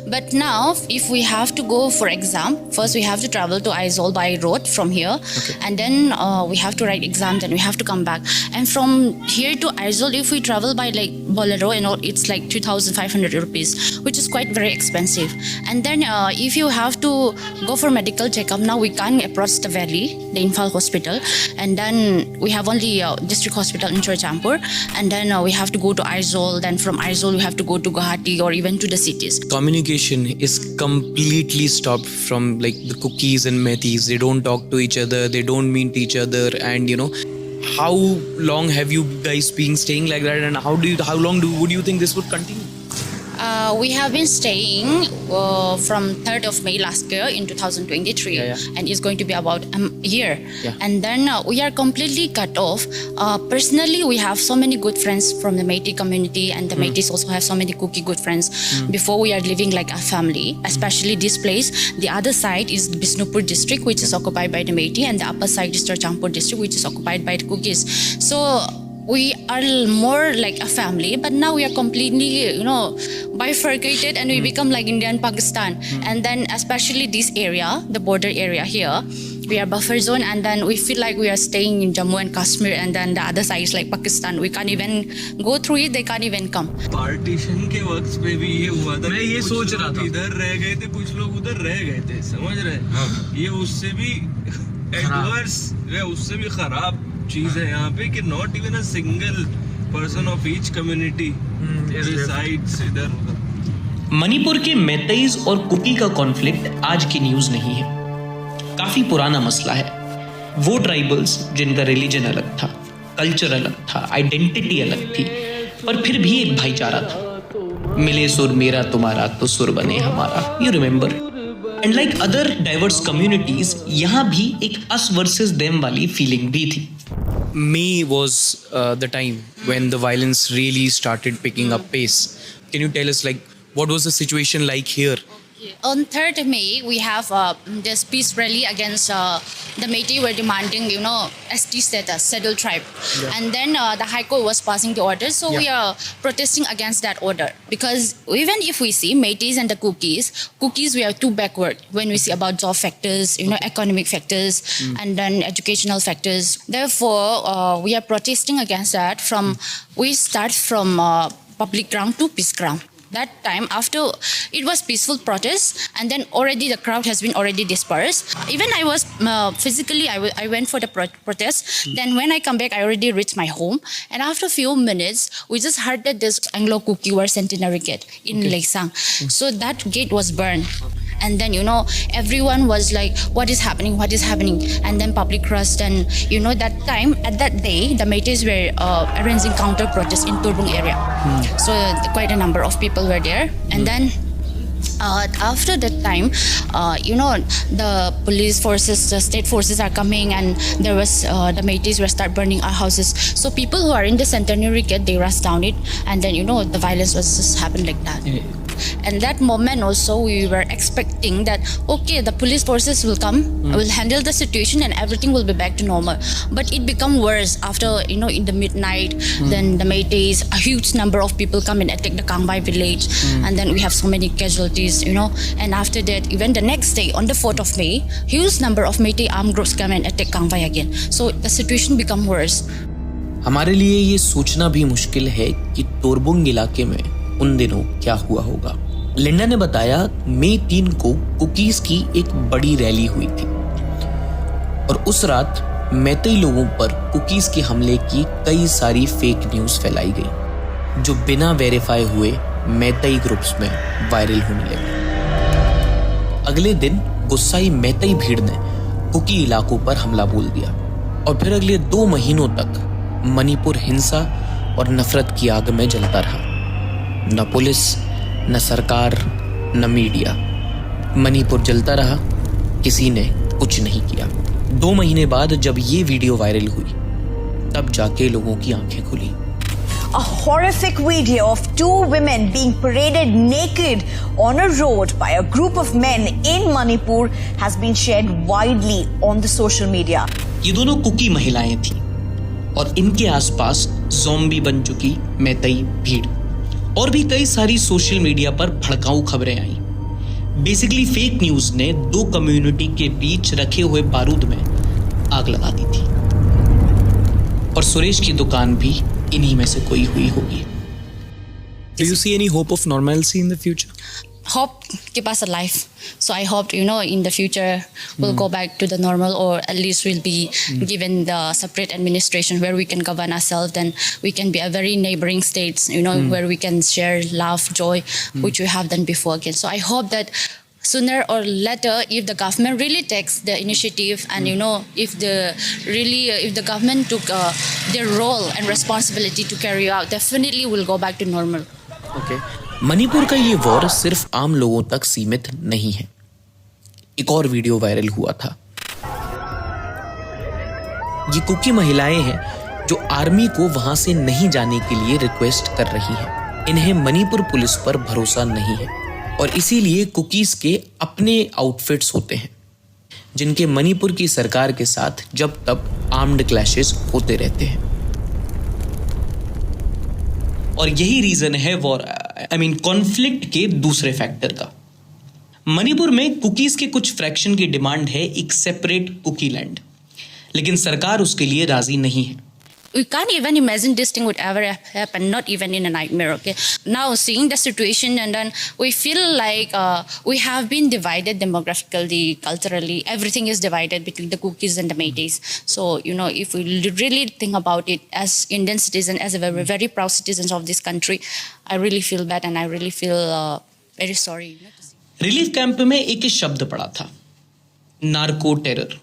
But now, if we have to go for exam, first we have to travel to Aizawl by road from here, and then we have to write exam, then we have to come back. And from here to Aizawl, if we travel by like Bolero and all, it's like 2,500 rupees, which is quite very expensive. And then if you have to go for medical checkup, now we can't approach the valley, the Imphal hospital, and then we have only district hospital in Churchampur, and then we have to go to Aizawl. Then from Aizawl, we have to go to Guwahati or even to the cities. Communication is completely stopped from like the cookies and Mehtis. They don't talk to each other, they don't meet each other, and how long have you guys been staying like that, and how long would you think this would continue? We have been staying from 3rd of May last year in 2023, and it's going to be about a year. And then we are completely cut off. Personally, we have so many good friends from the Meitei community, and the Meiteis also have so many Kuki good friends. Before, we are living like a family, especially this place. The other side is Bishnupur district, which is occupied by the Meitei, and the upper side is Churchampur district, which is occupied by the Kukis. So we are more like a family, but now we are completely, bifurcated, and we become like India and Pakistan. And then especially this area, the border area here, we are buffer zone, and then we feel like we are staying in Jammu and Kashmir, and then the other side is like Pakistan. We can't even go through it, they can't even come. Partition के वक्त पे भी ये हुआ था। मैं ये सोच रहा था, इधर रह गए थे, कुछ लोग उधर रह गए थे, समझ रहे? ये उससे भी एडवर्स, उससे भी खराब चीज है यहाँ पे कि not even a single person of each community resides इधर उधर। मणिपुर के मेतेईज और कुकी का कॉन्फ्लिक्ट आज की न्यूज नहीं है, काफी पुराना मसला है। वो ट्राइबल्स जिनका रिलीजन अलग था, कल्चर अलग था, आइडेंटिटी अलग थी, पर फिर भी एक भाईचारा था। मिले सुर मेरा तुम्हारा तो सुर बने हमारा, you remember? And like other diverse communities, यहाँ भी एक अस वर्सेस देम वाली फीलिंग भी थी। May was the time when the violence really started picking up pace. Can you tell us what was the situation like here? On 3rd May, we have this peace rally against the Meitei were demanding, ST status, scheduled tribe. And then the High Court was passing the order. So we are protesting against that order. Because even if we see Meiteis and the Kukis, we are too backward when we see about job factors, economic factors, and then educational factors. Therefore, we are protesting against that. We start from public ground to peace ground. That time, after it was peaceful protest, and then already the crowd has been already dispersed. Even I was physically, I went for the protest. Then when I come back, I already reached my home. And after a few minutes, we just heard that this Anglo-Kuki War Centenary Gate in Leksang. So that gate was burned. And then, everyone was like, what is happening? What is happening? And then public rush. And, that time, at that day, the Meiteis were arranging counter-protests in Turbung area. So quite a number of people were there. And then after that time, the police forces, the state forces are coming, and there was the Meiteis will start burning our houses. So people who are in the Centenary Gate, they rush down it, and then the violence was just happened like that. And that moment also, we were expecting that, okay, the police forces will come, will handle the situation, and everything will be back to normal. But it become worse after, in the midnight, then the Meiteis, a huge number of people come and attack the Kangbai village, and then we have so many casualties, And after that, even the next day, on the 4th of May, huge number of Meitei armed groups come and attack Kangbai again. So the situation become worse. हमारे लिए ये सोचना भी मुश्किल है कि तोरबुंग इलाके में उन दिनों क्या हुआ होगा। लिंडा ने बताया, मई 3 को कुकीज की एक बड़ी रैली हुई थी, और उस रात मेतेई लोगों पर कुकीज के हमले की कई सारी फेक न्यूज फैलाई गई, जो बिना वेरीफाई हुए मेतेई ग्रुप्स में वायरल होने लगी। अगले दिन गुस्साई मेतेई भीड़ ने कुकी इलाकों पर हमला बोल दिया, और फिर अगले 2 महीनों तक मणिपुर हिंसा और नफरत की आग में जलता रहा। न पुलिस, न सरकार, न मीडिया, मणिपुर जलता रहा, किसी ने कुछ नहीं किया। 2 महीने बाद जब ये वीडियो वायरल हुई, तब जाके लोगों की आंखें खुली। A horrific video of 2 women being paraded naked on a road by a group of men in Manipur has been shared widely on the social media. ये दोनों कुकी महिलाएं थीं, और इनके आसपास ज़ॉम्बी बन चुकी मेतेई भीड़, और भी कई सारी सोशल मीडिया पर भड़काऊ खबरें आई बेसिकली फेक न्यूज ने दो कम्युनिटी के बीच रखे हुए बारूद में आग लगा दी थी और सुरेश की दुकान भी इन्हीं में से कोई हुई होगी। Do you see any hope of normalcy in the future? Hope keep us alive. So I hope, in the future we'll go back to the normal, or at least we'll be given the separate administration where we can govern ourselves, and we can be a very neighboring states, where we can share love, joy, which we have done before again. So I hope that sooner or later, if the government really takes the initiative and, if the government took their role and responsibility to carry out, definitely we'll go back to normal. Okay. Manipur का ये war सिर्फ आम लोगों तक सीमित नहीं है। एक और वीडियो वायरल हुआ था। ये कुकी महिलाएं हैं जो आर्मी को वहां से नहीं जाने के लिए रिक्वेस्ट कर रही हैं। इन्हें मणिपुर पुलिस पर भरोसा नहीं है और इसीलिए कुकीज के अपने आउटफिट्स होते हैं जिनके मणिपुर की सरकार के साथ जब तब आर्म्ड क्लैशेस होते रहते हैं। और यही रीजन है वॉर कॉन्फ्लिक्ट के दूसरे फैक्टर का। मणिपुर में कुकीज के कुछ फ्रैक्शन की डिमांड है एक सेपरेट कुकी लैंड, लेकिन सरकार उसके लिए राजी नहीं है। We can't even imagine this thing would ever happen, not even in a nightmare, okay? Now, seeing the situation, and then we feel like we have been divided demographically, culturally. Everything is divided between the Kukis and the Métis. So, if we really think about it as Indian citizens, as a very, very proud citizens of this country, I really feel bad and I really feel very sorry. Relief camp में एक शब्द पड़ा था, narco terror.